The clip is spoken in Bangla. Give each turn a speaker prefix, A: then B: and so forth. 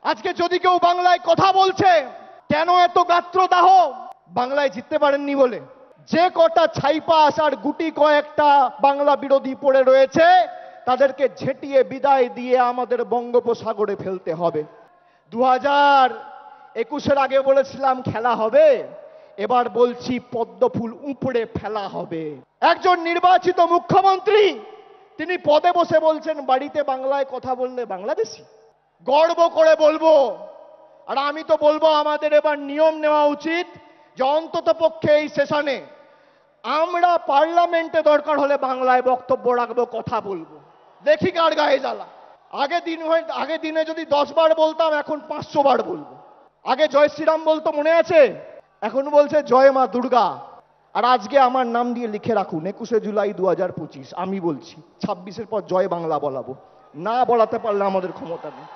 A: আজকে যদি কেউ বাংলায় কথা বলছে, কেন এত গাত্রদাহ? বাংলায় জিততে পারেননি বলে। যে কটা ছাইপাস আর গুটি কয়েকটা বাংলা বিরোধী পড়ে রয়েছে, তাদেরকে ঝেঁটিয়ে বিদায় দিয়ে আমাদের বঙ্গোপসাগরে ফেলতে হবে। 2021-এর আগে বলেছিলাম খেলা হবে, এবার বলছি পদ্মফুল উপড়ে ফেলা হবে। একজন নির্বাচিত মুখ্যমন্ত্রী তিনি পদে বসে বলছেন বাড়িতে বাংলায় কথা বললে বাংলাদেশি। গর্ব করে বলবো, আর আমি তো বলবো আমাদের এবার নিয়ম নেওয়া উচিত যে অন্তত পক্ষে এই সেশনে আমরা পার্লামেন্টে দরকার হলে বাংলায় বক্তব্য রাখবো, কথা বলবো, দেখি কার গায়ে জ্বালা। আগে দিনে যদি 10 বার বলতাম, এখন 500 বার বলবো। আগে জয় শ্রীরাম বলতো, মনে আছে? এখন বলছে জয় মা দুর্গা। আর আজকে আমার নাম দিয়ে লিখে রাখুন 21শে জুলাই 2025। আমি বলছি 26-এর পর জয় বাংলা বলাবো, না বলাতে পারলে আমাদের ক্ষমতা নেই।